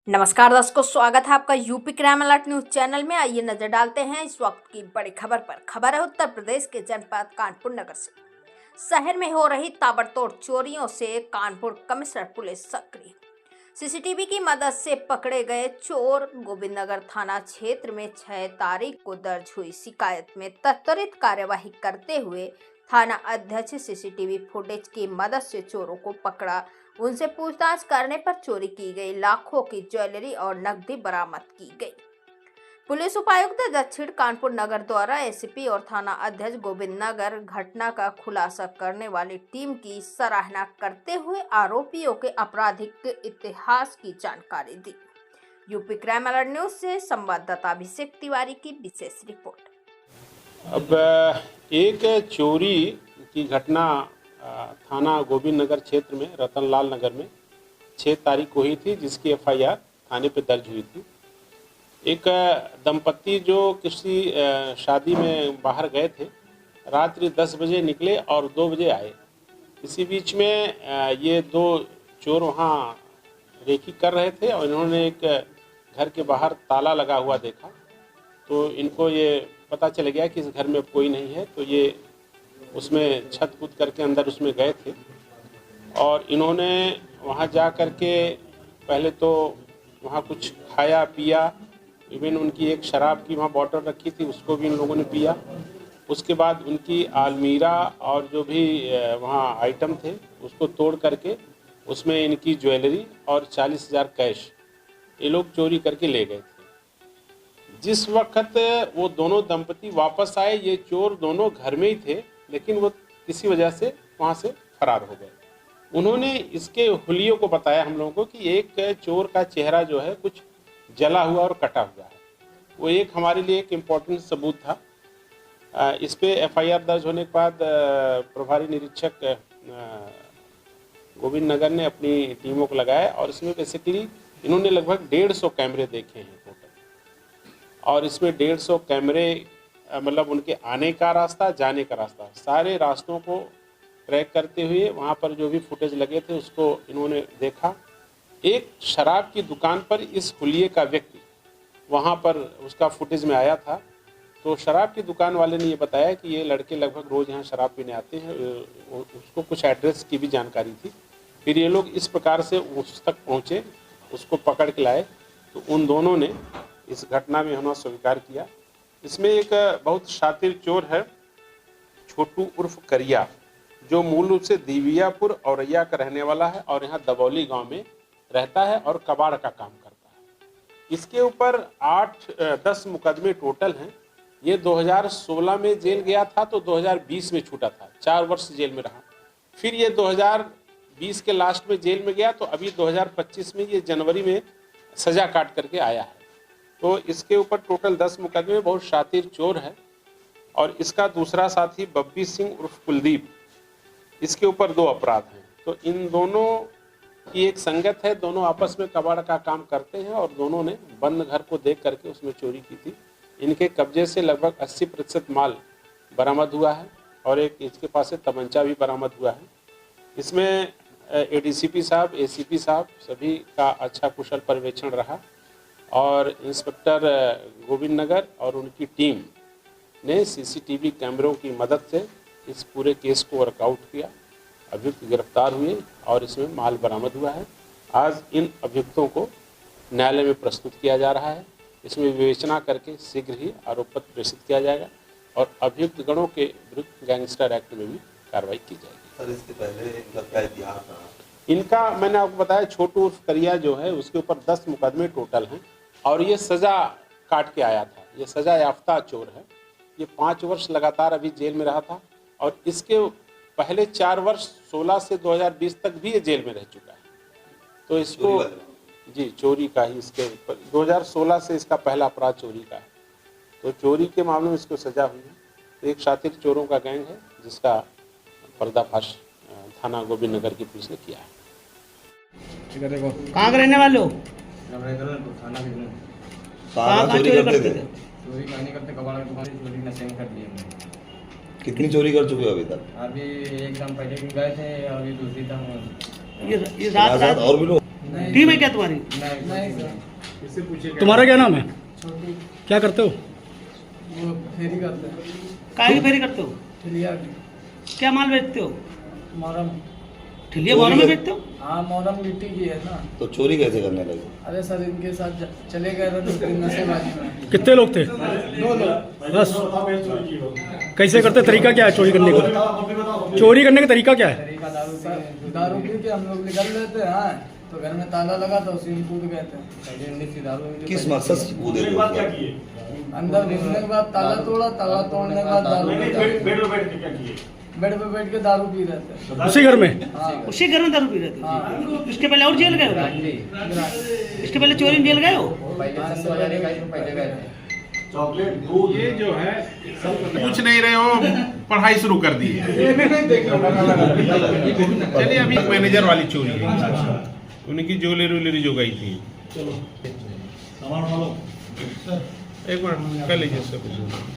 नमस्कार दर्शकों, स्वागत है आपका UP crime alert news channel में। आइए नजर डालते हैं इस वक्त की बड़ी खबर पर। खबर है उत्तर प्रदेश के जनपद कानपुर नगर से। शहर में हो रही ताबड़तोड़ चोरियों से कानपुर कमिश्नर पुलिस सक्रिय। सीसीटीवी की मदद से पकड़े गए चोर। गोविंद नगर थाना क्षेत्र में 6 तारीख को दर्ज हुई शिकायत में त्वरित कार्यवाही करते हुए थाना अध्यक्ष सीसीटीवी फुटेज की मदद से चोरों को पकड़ा। उनसे पूछताछ करने पर चोरी की गई लाखों की ज्वेलरी और नकदी बरामद की गई। पुलिस उपायुक्त दक्षिण कानपुर नगर द्वारा एसीपी और थाना अध्यक्ष गोविंद नगर घटना का खुलासा करने वाली टीम की सराहना करते हुए आरोपियों के आपराधिक इतिहास की जानकारी दी। यूपी क्राइम अलर्ट न्यूज से संवाददाता अभिषेक तिवारी की विशेष रिपोर्ट। अब एक चोरी की घटना थाना गोविंद नगर क्षेत्र में रतनलाल नगर में 6 तारीख को हुई थी, जिसकी एफआईआर थाने पे दर्ज हुई थी। एक दंपत्ति जो किसी शादी में बाहर गए थे, रात्रि 10 बजे निकले और 2 बजे आए। इसी बीच में ये 2 चोर वहाँ रेकी कर रहे थे और इन्होंने एक घर के बाहर ताला लगा हुआ देखा, तो इनको ये पता चल गया कि इस घर में कोई नहीं है। तो ये उसमें छत कूद करके अंदर उसमें गए थे और इन्होंने वहाँ जा कर के पहले तो वहाँ कुछ खाया पिया। इवन उनकी एक शराब की वहाँ बॉटल रखी थी, उसको भी इन लोगों ने पिया। उसके बाद उनकी अलमीरा और जो भी वहाँ आइटम थे उसको तोड़ करके उसमें इनकी ज्वेलरी और 40,000 कैश ये लोग चोरी करके ले गए थे। जिस वक्त वो दोनों दंपति वापस आए, ये चोर दोनों घर में ही थे, लेकिन वो किसी वजह से वहाँ से फरार हो गए। उन्होंने इसके हुलियों को बताया हम लोगों को कि एक चोर का चेहरा जो है कुछ जला हुआ और कटा हुआ है। वो एक हमारे लिए एक इम्पोर्टेंट सबूत था। इस पे एफआईआर दर्ज होने के बाद प्रभारी निरीक्षक गोविंद नगर ने अपनी टीमों को लगाया और इसमें बेसिकली इन्होंने लगभग 150 कैमरे देखे हैं टोटल। और इसमें 150 कैमरे मतलब उनके आने का रास्ता, जाने का रास्ता, सारे रास्तों को ट्रैक करते हुए वहाँ पर जो भी फुटेज लगे थे उसको इन्होंने देखा। एक शराब की दुकान पर इस हुलिये का व्यक्ति वहाँ पर उसका फुटेज में आया था। तो शराब की दुकान वाले ने ये बताया कि ये लड़के लगभग रोज़ यहाँ शराब पीने आते हैं। उसको कुछ एड्रेस की भी जानकारी थी। फिर ये लोग इस प्रकार से उस तक पहुँचे, उसको पकड़ के लाए। तो उन दोनों ने इस घटना में होना स्वीकार किया। इसमें एक बहुत शातिर चोर है, छोटू उर्फ करिया, जो मूल रूप से दिवियापुर औरैया का रहने वाला है और यहाँ दबौली गांव में रहता है और कबाड़ का काम करता है। इसके ऊपर 8-10 मुकदमे टोटल हैं। ये 2016 में जेल गया था तो 2020 में छूटा था, 4 वर्ष जेल में रहा। फिर ये 2020 के लास्ट में जेल में गया, तो अभी 2025 में ये जनवरी में सजा काट करके आया है। तो इसके ऊपर टोटल 10 मुकदमे। बहुत शातिर चोर है। और इसका दूसरा साथी बब्बी सिंह उर्फ कुलदीप, इसके ऊपर 2 अपराध हैं। तो इन दोनों की एक संगत है, दोनों आपस में कबाड़ का काम करते हैं और दोनों ने बंद घर को देख करके उसमें चोरी की थी। इनके कब्जे से लगभग 80% माल बरामद हुआ है और एक इसके पास से तमंचा भी बरामद हुआ है। इसमें एडीसीपी साहब, एसीपी साहब सभी का अच्छा कुशल पर्यवेक्षण रहा और इंस्पेक्टर गोविंद नगर और उनकी टीम ने सीसीटीवी कैमरों की मदद से इस पूरे केस को वर्कआउट किया। अभियुक्त गिरफ्तार हुए और इसमें माल बरामद हुआ है। आज इन अभियुक्तों को न्यायालय में प्रस्तुत किया जा रहा है। इसमें विवेचना करके शीघ्र ही आरोप पत्र प्रेषित किया जाएगा और अभियुक्त गणों के विरुद्ध गैंगस्टर एक्ट में भी कार्रवाई की जाएगी। सर, इसके पहले क्या इतिहास रहा? इनका मैंने आपको बताया, छोटू उर्फ करिया जो है उसके ऊपर 10 मुकदमे टोटल हैं और ये सज़ा काट के आया था। ये सज़ा याफ्ता चोर है। ये 5 वर्ष लगातार अभी जेल में रहा था और इसके पहले 4 वर्ष 16 से 2020 तक भी ये जेल में रह चुका है। तो इसको जी चोरी का ही इसके ऊपर 2016 से इसका पहला अपराध चोरी का है। तो चोरी के मामले में इसको सज़ा हुई है। तो एक शातिर चोरों का गैंग है जिसका पर्दाफाश थाना गोविंद नगर की पुलिस ने किया है। कहाँ के रहने वाले हो? कहाँ चोरी करते थे? चोरी करने करते कबाड़ की दुकान चोरी नशे में कर लिए हमने। कितनी चोरी कर चुके हो अभी तक? अभी एकदम पहले भी गए थे और ये दूसरी दम ये रात और भी लोग? टीम है क्या तुम्हारी? तुम्हारा क्या नाम है? छोटी क्या करते हो? वो फेरी करते हैं काहे की फेरी करते हो? ठिलिया की क्या माल बेचते हो? मोहरम। ठिलिया मोहरम में बेचते हो? हाँ मोहरम मिट्टी की है ना। तो चोरी कैसे करने लगे? अरे सर इनके साथ चले गए थे 2 दिन नशेबाजी में। कितने लोग थे? 2 लोग। बस। कैसे करते, तरीका क्या है चोरी करने का? चोरी करने का तरीका क्या है? दारू पी के हम लोग निकल रहे थे। हाँ तो घर में ताला लगा था, उसी में कूद गए थे। किस मकसद से कूदे थे उस बार? अंदर घुसने के बाद ताला तोड़ा, ताला तोड़ने के बाद दारू बेड पे बैठ के दारू पी रहे थे। उसी घर में? हाँ उसी घर में दारू पी रहे थे? हाँ। इसके पहले और जेल गए हो? इसके पहले चोरी में जेल गए हो? ये जो है पूछ नहीं रहे हो, पढ़ाई शुरू कर दी है। चलिए अभी मैनेजर वाली चोरी है, उनकी ज्वेलरी जो गई थी। एक मिनट कर लीजिए इससे।